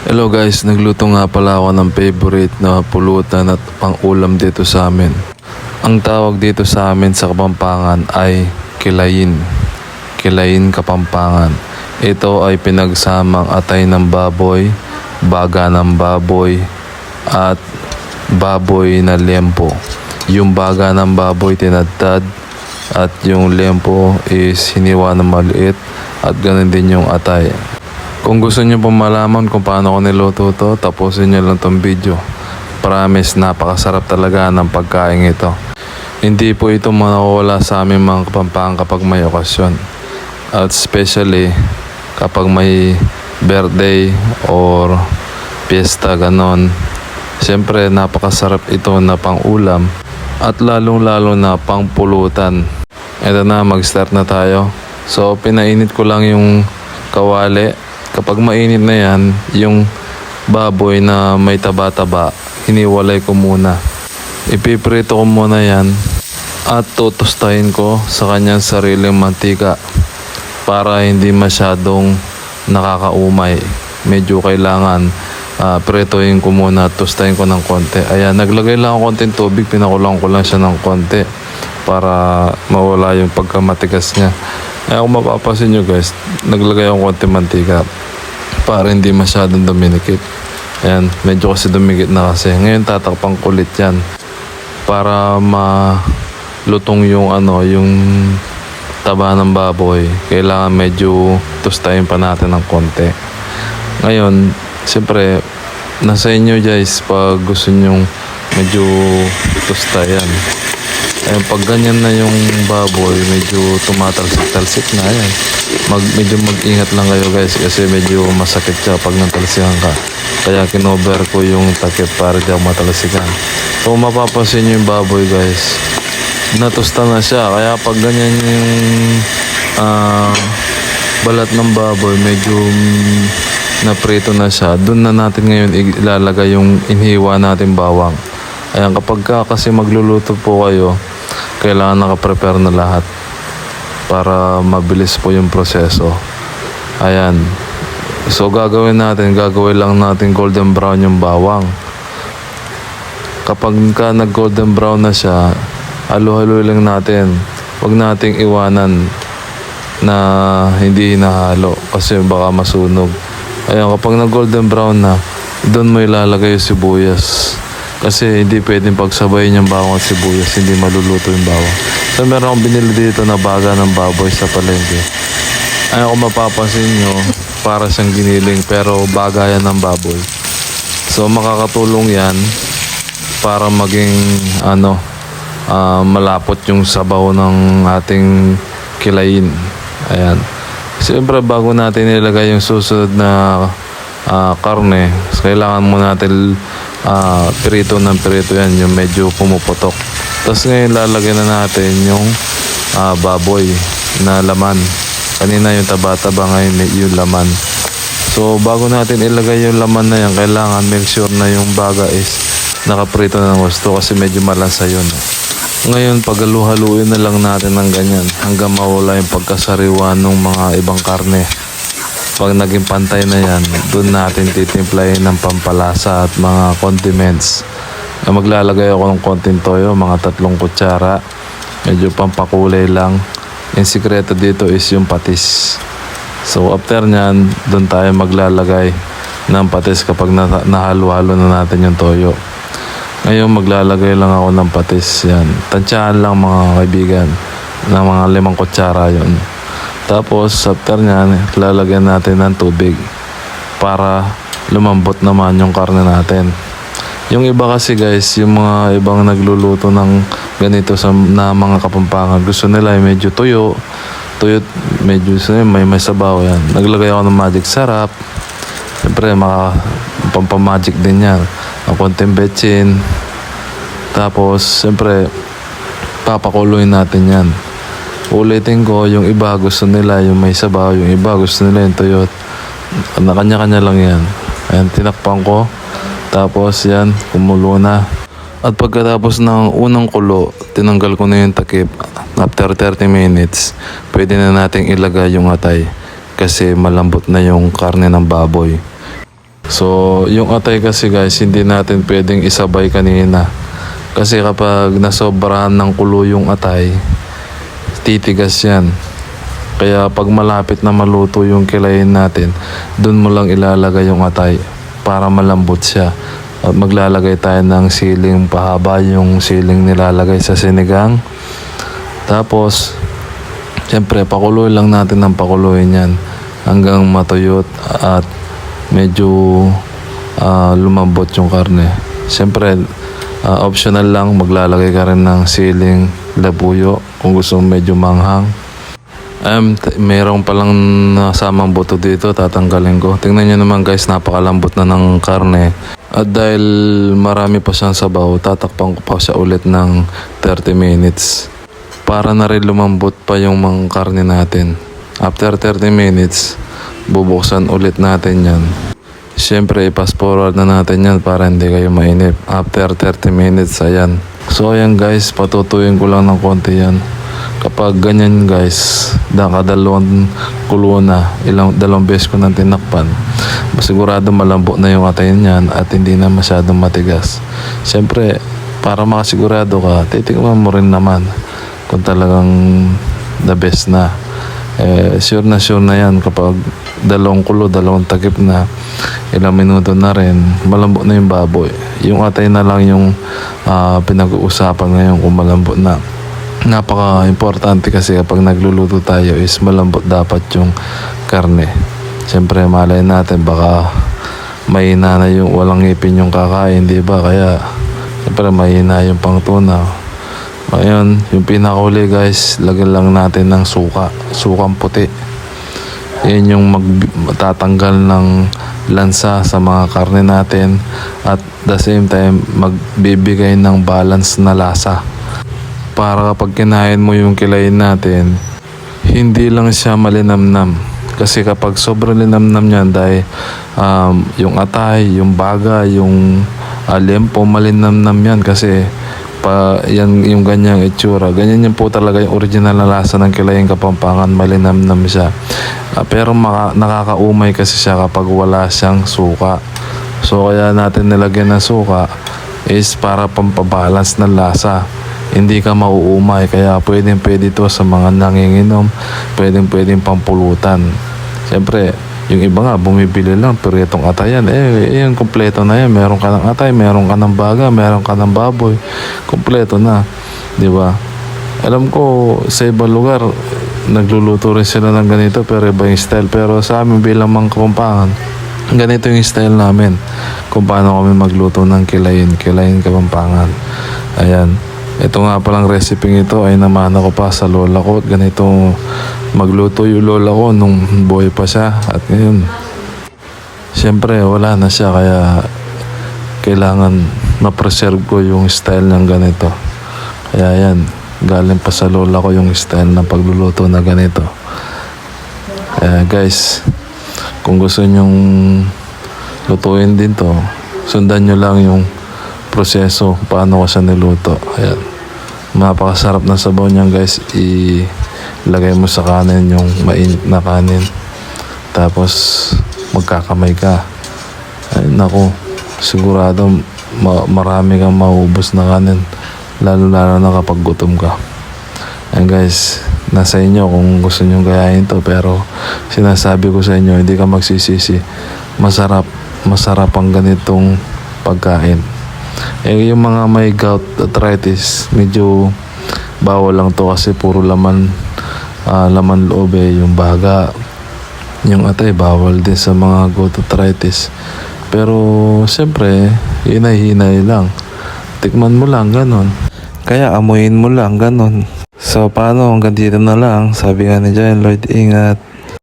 Hello guys, nagluto nga pala ako ng favorite na pulutan at pang-ulam dito sa amin. Ang tawag dito sa amin sa Kapampangan ay kilayin. Kilayin Kapampangan. Ito ay pinagsamang atay ng baboy, baga ng baboy, at baboy na liempo. Yung baga ng baboy tinadtad at yung liempo is hiniwa na maliit at ganun din yung atay. Kung gusto nyo pong malaman kung paano ko niluto to, tapusin nyo lang tong video. Promise, napakasarap talaga ng pagkain ito. Hindi po ito mawawala sa aming mga Kapampangan kapag may okasyon. At especially kapag may birthday or piyesta ganon. Siyempre napakasarap ito na pang-ulam at lalong-lalo na pang-pulutan. Ito na, mag-start na tayo. So pinainit ko lang yung kawali. Kapag mainit na yan, yung baboy na may taba-taba, hiniwalay ko muna. Ipiprito ko muna yan at tutustahin ko sa kanyang sariling mantika para hindi masyadong nakakaumay. Medyo kailangan prituhin ko muna at tustahin ko ng konti. Ayan, naglagay lang ako konting tubig, pinakulang ko lang siya ng konti para mawala yung pagkamatigas niya. Kaya kung mapapasin nyo guys, naglagay ako konti mantika para hindi masyadong duminikit. Ayan, medyo kasi dumikit na kasi. Ngayon tatakpang kulit yan para malutong yung yung taba ng baboy. Kailangan medyo tustahin pa natin ng konti. Ngayon, siyempre, nasa inyo guys pag gusto nyong medyo tusta yan. Ayun, pag ganyan na yung baboy, medyo tumatalsik-talsik na yan. Medyo mag-ingat lang kayo guys kasi medyo masakit siya pag natalsikan ka. Kaya kinover ko yung takip para di ako matalsikan. So mapapansin nyo yung baboy guys, natusta na siya. Kaya pag ganyan yung balat ng baboy, medyo naprito na siya. Doon na natin ngayon ilalagay yung inhiwa natin bawang. Ayan, kapag kasi magluluto po kayo, kailangan nakaprepare na lahat para mabilis po yung proseso. Ayan. So gagawin lang natin golden brown yung bawang. Kapag nag golden brown na siya, halo-halo lang natin. Huwag nating iwanan na hindi hinahalo kasi baka masunog. Ayan, kapag nag golden brown na, doon mo ilalagay yung sibuyas. Kasi hindi pwedeng pagsabayin yung bawang at sibuyas, hindi maluluto yung bawang. So meron akong binili dito na baga ng baboy sa palengke. Ayaw kung mapapansin nyo, para siyang giniling pero baga yan ng baboy. So makakatulong yan para maging malapot yung sabaw ng ating kilayin. Ayan. Siyempre bago natin ilagay yung susunod na karne, kailangan mo natin prito ng prito yan, yung medyo pumuputok. Tapos ngayon lalagyan na natin yung baboy na laman. Kanina yung taba-taba, ngayon yung laman. So bago natin ilagay yung laman na yan, kailangan make sure na yung baga is nakaprito na ng gusto kasi medyo malansa yun. Ngayon paghalu-haluin na lang natin ng ganyan hanggang mawala yung pagkasariwa ng mga ibang karne. Pag naging pantay na yan, doon natin titimplahin ng pampalasa at mga condiments. Maglalagay ako ng konting toyo, mga 3 kutsara. Medyo pampakulay lang. Yung sikreto dito is yung patis. So after nyan, doon tayo maglalagay ng patis kapag nahalo-halo na natin yung toyo. Ngayon maglalagay lang ako ng patis. Yan. Tansyahan lang mga kaibigan ng mga 5 kutsara yon. Tapos after nyan, lalagyan natin ng tubig para lumambot naman yung karne natin. Yung iba kasi guys, yung mga ibang nagluluto ng ganito na mga Kapampangan, gusto nila medyo tuyo, medyo may sabaw yan. Naglagay ako ng magic sarap. Siyempre pampamagic din yan. Ang konting betchin. Tapos siyempre papakuloyin natin yan. Ulitin ko, yung iba gusto nila yung may sabaw, yung iba gusto nila yung tuyot. Kanya-kanya lang yan. Ayan, tinakpan ko. Tapos yan, kumulo na. At pagkatapos ng unang kulo, tinanggal ko na yung takip. After 30 minutes, pwede na nating ilagay yung atay kasi malambot na yung karne ng baboy. So, yung atay kasi guys, hindi natin pwedeng isabay kanina. Kasi kapag nasobrahan ng kulo yung atay, titigas yan. Kaya pag malapit na maluto yung kilayin natin, dun mo lang ilalagay yung atay para malambot siya. At maglalagay tayo ng siling pahaba, yung siling nilalagay sa sinigang. Tapos, siyempre, pakuloy lang natin ng pakuloy yan hanggang matuyot at medyo lumambot yung karne. Siyempre, optional lang, maglalagay ka rin ng siling labuyo kung gusto mo medyo manghang. Mayroong palang nasamang buto dito, tatanggalin ko. Tingnan nyo naman guys, napakalambot na ng karne. At dahil marami pa siyang sabaw, tatakpan ko pa siya ulit ng 30 minutes. Para na rin lumambot pa yung mga karne natin. After 30 minutes, bubuksan ulit natin yan. Siyempre, i-fast forward na natin yan para hindi kayo mainip. After 30 minutes, ayan. So ayan guys, patutuyin ko lang ng konti yan. Kapag ganyan guys, nakadalawang kulo na, dalawang beses ko nang tinakpan, sigurado malambot na yung atay niyan at hindi na masyadong matigas. Siyempre, para makasigurado ka, titikman mo rin naman kung talagang the best na. Sure na yan kapag dalawang kulo, dalawang takip na, ilang minuto na rin, malambot na yung baboy. Yung atay na lang yung pinag-uusapan ngayon kung malambot na. Napaka-importante kasi kapag nagluluto tayo is malambot dapat yung karne. Siyempre malay natin baka mahina na yung walang ngipin yung kakain, di ba? Kaya siyempre mahina yung pangtuna. Ngayon, yung pinakauli guys, lagyan lang natin ng suka, sukang puti. Yan yung matatanggal ng lansa sa mga karne natin at the same time magbibigay ng balance na lasa. Para kapag kinain mo yung kilayin natin, hindi lang siya malinamnam. Kasi kapag sobrang linamnam niyan dahil yung atay, yung baga, yung lempo, malinamnam yan kasi yan yung ganyang itsura. Ganyan yan po talaga yung original na lasa ng kilayin Kapampangan, malinamnam siya. Pero nakakaumay kasi siya kapag wala siyang suka. So kaya natin nilagyan ng suka is para pampabalance ng lasa. Hindi ka mauumay, kaya pwedeng ito sa mga nanginginom, pwedeng pampulutan. Siyempre, yung iba nga bumibili lang pero itong atayan, yung kompleto na yan. Meron ka ng atay, meron ka ng baga, meron ka ng baboy, kompleto na, di ba? Alam ko sa ibang lugar nagluluto rin sila ng ganito pero iba yung style. Pero sa amin bilang mga Kapampangan, ganito yung style namin kung paano kami magluto ng kilayin Kapampangan. Ayan. Ito nga palang recipe ito ay namana ko pa sa lola ko. Ganito magluto yung lola ko nung buhay pa siya. At ngayon, siyempre wala na siya kaya kailangan ma-preserve ko yung style ng ganito. Kaya yan, galing pa sa lola ko yung style ng pagluluto na ganito. Kaya guys, kung gusto nyong lutuin din to, sundan nyo lang yung proseso paano ko siya niluto. Ayan, napakasarap na sabaw niyan guys. Ilagay mo sa kanin yung mainit na kanin, tapos magkakamay ka. Ay naku, sigurado marami kang maubos na kanin, lalo na kapag gutom ka. Ayan guys, nasa inyo kung gusto nyo gayahin to, pero sinasabi ko sa inyo, hindi ka magsisisi. Masarap ang ganitong pagkain. Yung mga may gout arthritis, medyo bawal lang to kasi puro laman loob yung baga, yung atay bawal din sa mga gout arthritis. Pero siyempre hinay-hinay lang, tikman mo lang ganon, kaya amuyin mo lang ganon. So paano, hanggang dito na lang. Sabi nga ni Giant Lloyd, ingat.